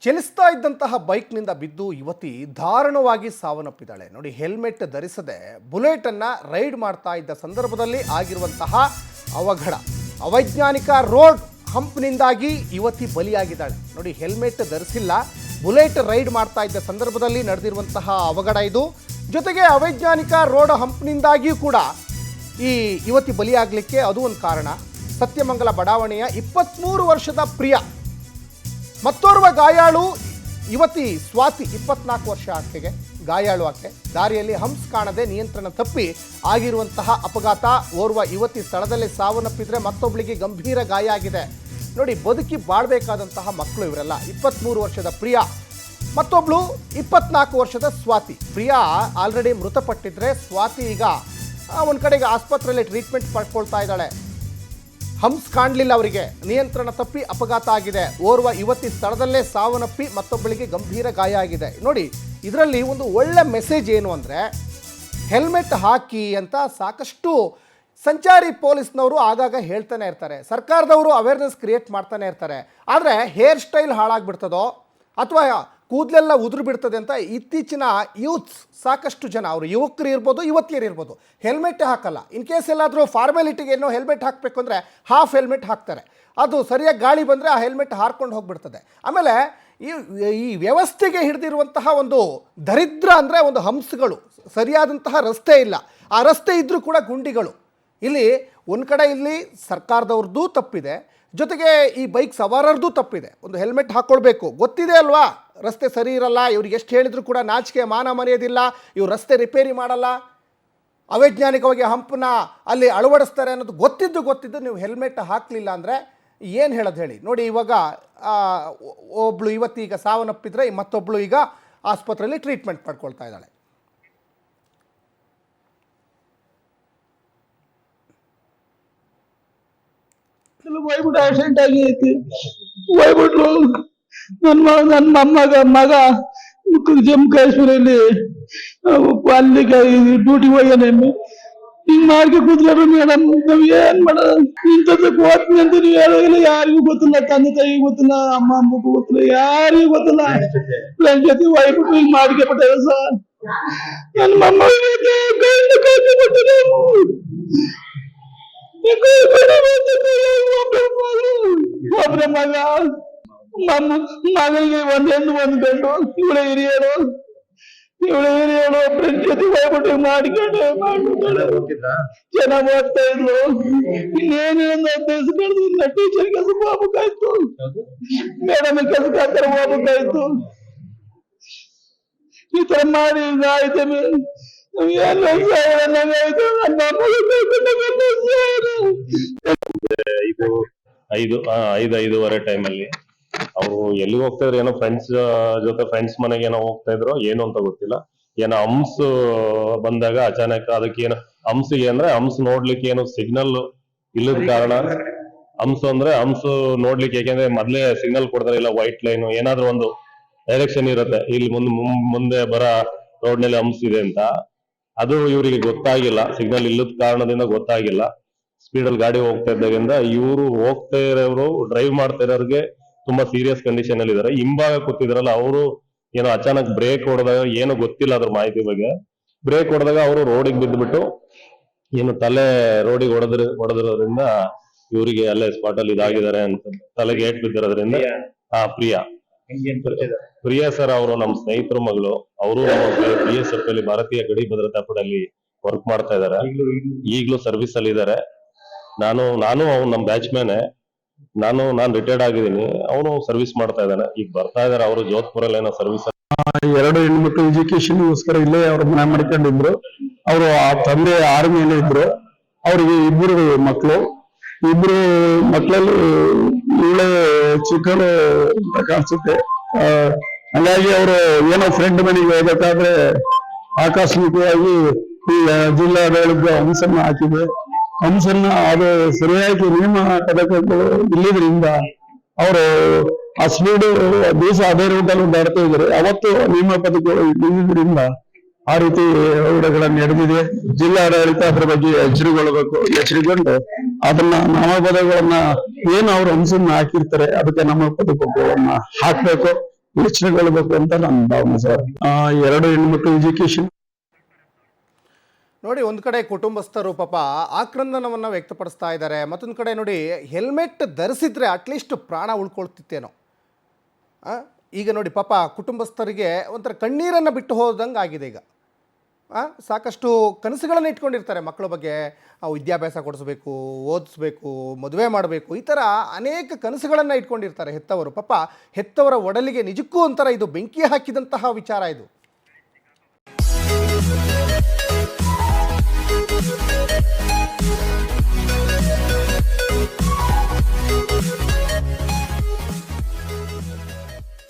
ಚಲಿಸ್ತಾ ಇದ್ದಂತಹ ಬೈಕ್ನಿಂದ ಬಿದ್ದು ಯುವತಿ ದಾರುಣವಾಗಿ ಸಾವನ್ನಪ್ಪಿದ್ದಾಳೆ. ನೋಡಿ, ಹೆಲ್ಮೆಟ್ ಧರಿಸದೆ ಬುಲೆಟನ್ನು ರೈಡ್ ಮಾಡ್ತಾ ಇದ್ದ ಸಂದರ್ಭದಲ್ಲಿ ಆಗಿರುವಂತಹ ಅವಘಡ. ಅವೈಜ್ಞಾನಿಕ ರೋಡ್ ಹಂಪ್ನಿಂದಾಗಿ ಯುವತಿ ಬಲಿಯಾಗಿದ್ದಾಳೆ. ನೋಡಿ, ಹೆಲ್ಮೆಟ್ ಧರಿಸಿಲ್ಲ, ಬುಲೆಟ್ ರೈಡ್ ಮಾಡ್ತಾ ಇದ್ದ ಸಂದರ್ಭದಲ್ಲಿ ನಡೆದಿರುವಂತಹ ಅವಘಡ ಇದು. ಜೊತೆಗೆ ಅವೈಜ್ಞಾನಿಕ ರೋಡ್ ಹಂಪ್ನಿಂದಾಗಿಯೂ ಕೂಡ ಈ ಯುವತಿ ಬಲಿಯಾಗಲಿಕ್ಕೆ ಅದು ಒಂದು ಕಾರಣ. ಸತ್ಯಮಂಗಲ ಬಡಾವಣೆಯ 23 ವರ್ಷದ ಪ್ರಿಯ, ಮತ್ತೋರ್ವ ಗಾಯಾಳು ಯುವತಿ ಸ್ವಾತಿ, 24 ವರ್ಷ ಆಕೆಗೆ ಗಾಯಾಳು. ಆಕೆ ದಾರಿಯಲ್ಲಿ ಹಂಪ್ಸ್ ಕಾಣದೆ ನಿಯಂತ್ರಣ ತಪ್ಪಿ ಆಗಿರುವಂತಹ ಅಪಘಾತ. ಓರ್ವ ಯುವತಿ ಸ್ಥಳದಲ್ಲೇ ಸಾವನ್ನಪ್ಪಿದ್ರೆ ಮತ್ತೊಬ್ಬಳಿಗೆ ಗಂಭೀರ ಗಾಯ ಆಗಿದೆ. ನೋಡಿ, ಬದುಕಿ ಬಾಳ್ಬೇಕಾದಂತಹ ಮಕ್ಕಳು ಇವರೆಲ್ಲ. 23 ವರ್ಷದ ಪ್ರಿಯ, ಮತ್ತೊಬ್ಳು 24 ವರ್ಷದ ಸ್ವಾತಿ. ಪ್ರಿಯಾ ಆಲ್ರೆಡಿ ಮೃತಪಟ್ಟಿದ್ರೆ ಸ್ವಾತಿ ಈಗ ಒಂದು ಕಡೆಗೆ ಆಸ್ಪತ್ರೆಯಲ್ಲಿ ಟ್ರೀಟ್ಮೆಂಟ್ ಪಡ್ಕೊಳ್ತಾ ಇದ್ದಾಳೆ. ಹಂಪ್ಸ್ ಕಾಣಲಿಲ್ಲ ಅವರಿಗೆ, ನಿಯಂತ್ರಣ ತಪ್ಪಿ ಅಪಘಾತ ಆಗಿದೆ. ಓರ್ವ ಯುವತಿ ಸ್ಥಳದಲ್ಲೇ ಸಾವನ್ನಪ್ಪಿ ಮತ್ತೊಬ್ಬಳಿಗೆ ಗಂಭೀರ ಗಾಯ ಆಗಿದೆ. ನೋಡಿ, ಇದರಲ್ಲಿ ಒಂದು ಒಳ್ಳೆ ಮೆಸೇಜ್ ಏನು ಅಂದರೆ, ಹೆಲ್ಮೆಟ್ ಹಾಕಿ ಅಂತ ಸಾಕಷ್ಟು ಸಂಚಾರಿ ಪೊಲೀಸ್ನವರು ಆಗಾಗ ಹೇಳ್ತಾನೆ ಇರ್ತಾರೆ, ಸರ್ಕಾರದವರು ಅವೇರ್ನೆಸ್ ಕ್ರಿಯೇಟ್ ಮಾಡ್ತಾನೆ ಇರ್ತಾರೆ. ಆದರೆ ಹೇರ್ ಸ್ಟೈಲ್ ಹಾಳಾಗ್ಬಿಡ್ತದೋ ಅಥವಾ ಕೂದಲೆಲ್ಲ ಉದುರು ಬಿಡ್ತದೆ ಅಂತ ಇತ್ತೀಚಿನ ಯೂತ್ಸ್ ಸಾಕಷ್ಟು ಜನ, ಅವರು ಯುವಕರು ಇರ್ಬೋದು, ಯುವತಿಯರು ಇರ್ಬೋದು, ಹೆಲ್ಮೆಟ್ ಹಾಕಲ್ಲ. ಇನ್ ಕೇಸ್ ಎಲ್ಲಾದರೂ ಫಾರ್ಮ್ಯಾಲಿಟಿಗೆ ಏನೋ ಹೆಲ್ಮೆಟ್ ಹಾಕಬೇಕು ಅಂದರೆ ಹಾಫ್ ಹೆಲ್ಮೆಟ್ ಹಾಕ್ತಾರೆ. ಅದು ಸರಿಯಾಗಿ ಗಾಳಿ ಬಂದರೆ ಆ ಹೆಲ್ಮೆಟ್ ಹಾರ್ಕೊಂಡು ಹೋಗಿಬಿಡ್ತದೆ. ಆಮೇಲೆ ಈ ವ್ಯವಸ್ಥೆಗೆ ಹಿಡಿದಿರುವಂತಹ ಒಂದು ದರಿದ್ರ ಅಂದರೆ ಒಂದು ಹಂಪ್ಸ್ಗಳು, ಸರಿಯಾದಂತಹ ರಸ್ತೆ ಇಲ್ಲ. ಆ ರಸ್ತೆ ಇದ್ದರೂ ಕೂಡ ಗುಂಡಿಗಳು. ಇಲ್ಲಿ ಒಂದು ಕಡೆ ಇಲ್ಲಿ ಸರ್ಕಾರದವ್ರದ್ದು ತಪ್ಪಿದೆ, ಜೊತೆಗೆ ಈ ಬೈಕ್ ಸವಾರರದ್ದು ತಪ್ಪಿದೆ. ಒಂದು ಹೆಲ್ಮೆಟ್ ಹಾಕ್ಕೊಳ್ಬೇಕು, ಗೊತ್ತಿದೆ ಅಲ್ವಾ ರಸ್ತೆ ಸರಿ ಇರಲ್ಲ, ಇವ್ರಿಗೆ ಎಷ್ಟು ಹೇಳಿದ್ರು ಕೂಡ ನಾಚಿಕೆ ಮಾನ ಮರೆಯೋದಿಲ್ಲ, ಇವ್ರು ರಸ್ತೆ ರಿಪೇರಿ ಮಾಡಲ್ಲ, ಅವೈಜ್ಞಾನಿಕವಾಗಿ ಹಂಪನ್ನ ಅಲ್ಲಿ ಅಳವಡಿಸ್ತಾರೆ ಅನ್ನೋದು ಗೊತ್ತಿದ್ದು ನೀವು ಹೆಲ್ಮೆಟ್ ಹಾಕಲಿಲ್ಲ ಅಂದರೆ ಏನು ಹೇಳೋದು ಹೇಳಿ. ನೋಡಿ, ಇವಾಗ ಒಬ್ಬಳು ಯುವತಿ ಈಗ ಸಾವನ್ನಪ್ಪಿದ್ರೆ ಮತ್ತೊಬ್ಬಳು ಈಗ ಆಸ್ಪತ್ರೆಯಲ್ಲಿ ಟ್ರೀಟ್ಮೆಂಟ್ ಪಡ್ಕೊಳ್ತಾ ಇದ್ದಾಳೆ. ಹೋಗ್ಬಿಟ್ಟು ಆಕ್ಸಿಡೆಂಟ್ ಆಗೈತಿ. ಹೋಗ್ಬಿಟ್ರು ನನ್ನ ಮಗ ಜಮ್ಮು ಕಾಶ್ಮೀರಲ್ಲಿ ಅಲ್ಲಿಗೆ ಡ್ಯೂಟಿ ಹೋಗ್ಯಾನೆ. ಹಿಂಗ್ ಮಾಡ್ಕೆ ಕೂತ್ಕೊಂಡ್ರು ಮೇಡಮ್, ನಾವ್ ಏನ್ ಮಾಡೋದು? ಇಂಥದ್ದಕ್ಕೆ ಹೋಗ್ತೀನಿ ಅಂತ ನೀವು ಹೇಳೋದಿಲ್ಲ. ಯಾರಿಗೂ ಗೊತ್ತಿಲ್ಲ, ತಂದೆ ತಾಯಿಗೂ ಗೊತ್ತಿಲ್ಲ, ಅಮ್ಮಗೂ ಗೊತ್ತಿಲ್ಲ, ಯಾರಿಗೂ ಗೊತ್ತಿಲ್ಲ. ನನ್ನ ಜೊತೆ ಹೋಗ್ಬಿಟ್ಟು ಹಿಂಗ್ ಮಾಡ್ಕೊಬಿಟ್ಟಾರೆ ಸರ್. ನನ್ನ ಮೊಮ್ಮಗಳಿಗೆ ಗಂಡು ಕಳ್ಸಿ ಬಿಟ್ಟಿದೆ. ಒಬ್ರ ಮಗಳಿಗೆ ಒಂದ್ ಹೆಣ್ಣು ಒಂದ್ ಗಂಡು. ಇವಳೆ ಹಿರಿಯರು ಒಬ್ರ ಜೊತೆ ಹೋಗ್ಬಿಟ್ಟು ಮಾಡ್ಕೊಂಡು ಚೆನ್ನಾಗ್ ಓದ್ತಾ ಇದ್ರು. ಇನ್ನೇನೇನು 15 ಕಳೆದು ಇನ್ನ ಟೀಚರ್ ಕೆಲ್ಸಕ್ಕೆ ಹೋಗ್ಬೇಕಾಯ್ತು, ಮೇಡಮ್ ಕೆಲ್ಸಕ್ಕೆ ಆತರ ಹೋಗ್ಬೇಕಾಯ್ತು. ಈ ತರ ಮಾಡಿ ಆಯ್ತು. ಐದೂವರೆ ಟೈಮಲ್ಲಿ ಅವರು ಎಲ್ಲಿಗೆ ಹೋಗ್ತಾ ಇದ್ರು, ಏನೋ ಫ್ರೆಂಡ್ಸ್ ಮನೆಗೆ ಏನೋ ಹೋಗ್ತಾ ಇದ್ರು, ಏನು ಅಂತ ಗೊತ್ತಿಲ್ಲ. ಏನೋ ಹಂಪ್ಸ್ ಬಂದಾಗ ಅಚಾನಕ್ ಅದಕ್ಕೆ ಏನೋ ಹಂಪ್ಸಿಗೆ ಅಂದ್ರೆ ಹಂಪ್ಸ್ ನೋಡ್ಲಿಕ್ಕೆ ಏನೋ ಸಿಗ್ನಲ್ ಇಲ್ಲದ ಕಾರಣ, ಹಂಪ್ಸ್ ನೋಡ್ಲಿಕ್ಕೆ, ಯಾಕೆಂದ್ರೆ ಮೊದ್ಲೇ ಸಿಗ್ನಲ್ ಕೊಡ್ತಾರೆ, ಇಲ್ಲ ವೈಟ್ ಲೈನ್ ಏನಾದ್ರೂ ಒಂದು ಡೈರೆಕ್ಷನ್ ಇರುತ್ತೆ, ಇಲ್ಲಿ ಮುಂದೆ ಬರ ರೋಡ್ ನಲ್ಲಿ ಹಂಪ್ಸ್ ಇದೆ ಅಂತ. ಅದು ಇವರಿಗೆ ಗೊತ್ತಾಗಿಲ್ಲ, ಸಿಗ್ನಲ್ ಇಲ್ಲದ ಕಾರಣದಿಂದ ಗೊತ್ತಾಗಿಲ್ಲ. ಸ್ಪೀಡಲ್ಲಿ ಗಾಡಿ ಹೋಗ್ತಾ ಇದ್ದಾಗಿಂದ ಇವರು ಹೋಗ್ತಾ ಇರೋರು, ಡ್ರೈವ್ ಮಾಡ್ತಾ ಇರೋರಿಗೆ ತುಂಬಾ ಸೀರಿಯಸ್ ಕಂಡೀಷನ್ ಅಲ್ಲಿ ಇದಾರೆ. ಹಿಂಭಾಗ ಕೂತಿದ್ರಲ್ಲ ಅವರು ಏನೋ ಅಚಾನಕ್ ಬ್ರೇಕ್ ಹೊಡೆದಾಗ, ಏನೋ ಗೊತ್ತಿಲ್ಲ ಅದ್ರ ಮಾಹಿತಿ ಬಗ್ಗೆ, ಬ್ರೇಕ್ ಹೊಡೆದಾಗ ಅವರು ರೋಡಿಗೆ ಬಿದ್ದುಬಿಟ್ಟು ಏನು ತಲೆ ರೋಡಿಗೆ ಹೊಡೆದಿರೋದ್ರಿಂದ ಇವರಿಗೆ ಅಲ್ಲೇ ಸ್ಪಾಟ್ ಅಲ್ಲಿ ಇದಾಗಿದ್ದಾರೆ ಅಂತ, ತಲೆಗೆ ಏಟ್ ಬಿದ್ದಿರೋದ್ರಿಂದ. ಪ್ರಿಯಾ ಸರ್ ಅವರು ನಮ್ಮ ಸ್ನೇಹಿತರ ಮಗಳು. ಅವರು BSF ಅಲ್ಲಿ ಭಾರತೀಯ ಗಡಿ ಭದ್ರತಾ ಪಡೆಯಲ್ಲಿ ವರ್ಕ್ ಮಾಡ್ತಾ ಇದಾರೆ. ಈಗಲೂ ಸರ್ವಿಸ್ ಅಲ್ಲಿ ಇದಾರೆ. ನಾನು ಅವ್ನು ನಮ್ಮ ಬ್ಯಾಚ್ ಮ್ಯಾನೆ. ನಾನು ರಿಟೈರ್ಡ್ ಆಗಿದ್ದೀನಿ, ಅವನು ಸರ್ವಿಸ್ ಮಾಡ್ತಾ ಇದ್ದಾನೆ. ಈಗ ಬರ್ತಾ ಇದಾರೆ ಅವರು ಜೋಧ್ಪುರಲ್ಲಿ ಏನೋ ಸರ್ವಿಸ್. 2 ಹೆಣ್ಮಕ್ಳು ಎಜುಕೇಶನ್ಗೋಸ್ಕರ ಇಲ್ಲೇ ಅವ್ರ ಮನೆ ಮಾಡ್ಕೊಂಡಿದ್ರು. ಅವರು ಆ ತಂದೆ ಆರ್ಮಿಯಲ್ಲಿ ಇದ್ರು. ಅವ್ರಿಗೆ 2 ಮಕ್ಕಳು. 2 ಮಕ್ಕಳಲ್ಲಿ ಇವಳೆ ಚಿಕ್ಕಳು ಅಂತ ಕಾಣಿಸುತ್ತೆ. ಹಾಗಾಗಿ ಅವರು ಏನೋ ಫ್ರೆಂಡ್ ಮನೆಗೆ ಹೋಗ್ಬೇಕಾದ್ರೆ ಆಕಸ್ಮಿಕವಾಗಿ ಈ ಜಿಲ್ಲಾಡಳಿತ ಹಂಸನ್ನ ಹಾಕಿದೆ. ಹಂಸನ್ನ ಅದು ಸರಿಯಾಗಿ ನಿಯಮ ಪದಕಗಳು ಇಲ್ಲಿದ್ರಿಂದ ಅವರು ಆ ಸ್ಪೀಡ್ ದಿವಸ ಅದೇ ರೂಟಲ್ಲಿ ಬರ್ತಾ ಇದ್ದಾರೆ. ಅವತ್ತು ನಿಯಮ ಪದಕಗಳು ಇಲ್ಲಿದ್ರಿಂದ ಆ ರೀತಿ ಅವಘಡಗಳು ನಡೆದಿದೆ. ಜಿಲ್ಲಾಡಳಿತ ಅದ್ರ ಬಗ್ಗೆ ಎಚ್ಚರಿಕೊಂಡು ಅದನ್ನ ನಾಮಪದಗಳನ್ನ ಏನು ಅವ್ರು ಹಂಸನ್ನ ಹಾಕಿರ್ತಾರೆ ಅದಕ್ಕೆ ನಾಮಪದಕಗಳನ್ನ ಹಾಕ್ಬೇಕು. ಎಚ್ಚರಗೊಳ್ಬೇಕು ಅಂತ ನನ್ನ ಭಾವನೆ ಸರ್. 2 ಹೆಣ್ಮಕ್ಳು ಎಜುಕೇಶನ್. ನೋಡಿ, ಒಂದು ಕಡೆ ಕುಟುಂಬಸ್ಥರು ಪಾಪ ಆಕ್ರಂದನವನ್ನು ವ್ಯಕ್ತಪಡಿಸ್ತಾ ಇದ್ದಾರೆ, ಮತ್ತೊಂದು ಕಡೆ ನೋಡಿ ಹೆಲ್ಮೆಟ್ ಧರಿಸಿದ್ರೆ ಅಟ್ಲೀಸ್ಟ್ ಪ್ರಾಣ ಉಳ್ಕೊಳ್ತಿತ್ತೇನೋ. ಈಗ ನೋಡಿ ಪಾಪ ಕುಟುಂಬಸ್ಥರಿಗೆ ಒಂಥರ ಕಣ್ಣೀರನ್ನು ಬಿಟ್ಟು ಹೋದಂಗೆ ಆಗಿದೆ ಈಗ. ಸಾಕಷ್ಟು ಕನಸುಗಳನ್ನು ಇಟ್ಕೊಂಡಿರ್ತಾರೆ ಮಕ್ಕಳ ಬಗ್ಗೆ, ವಿದ್ಯಾಭ್ಯಾಸ ಕೊಡಿಸ್ಬೇಕು, ಓದಿಸ್ಬೇಕು, ಮದುವೆ ಮಾಡಬೇಕು, ಈ ಥರ ಅನೇಕ ಕನಸುಗಳನ್ನು ಇಟ್ಕೊಂಡಿರ್ತಾರೆ ಹೆತ್ತವರು. ಪಾಪ ಹೆತ್ತವರ ಒಡಲಿಗೆ ನಿಜಕ್ಕೂ ಒಂಥರ ಇದು ಬೆಂಕಿ ಹಾಕಿದಂತಹ ವಿಚಾರ ಇದು.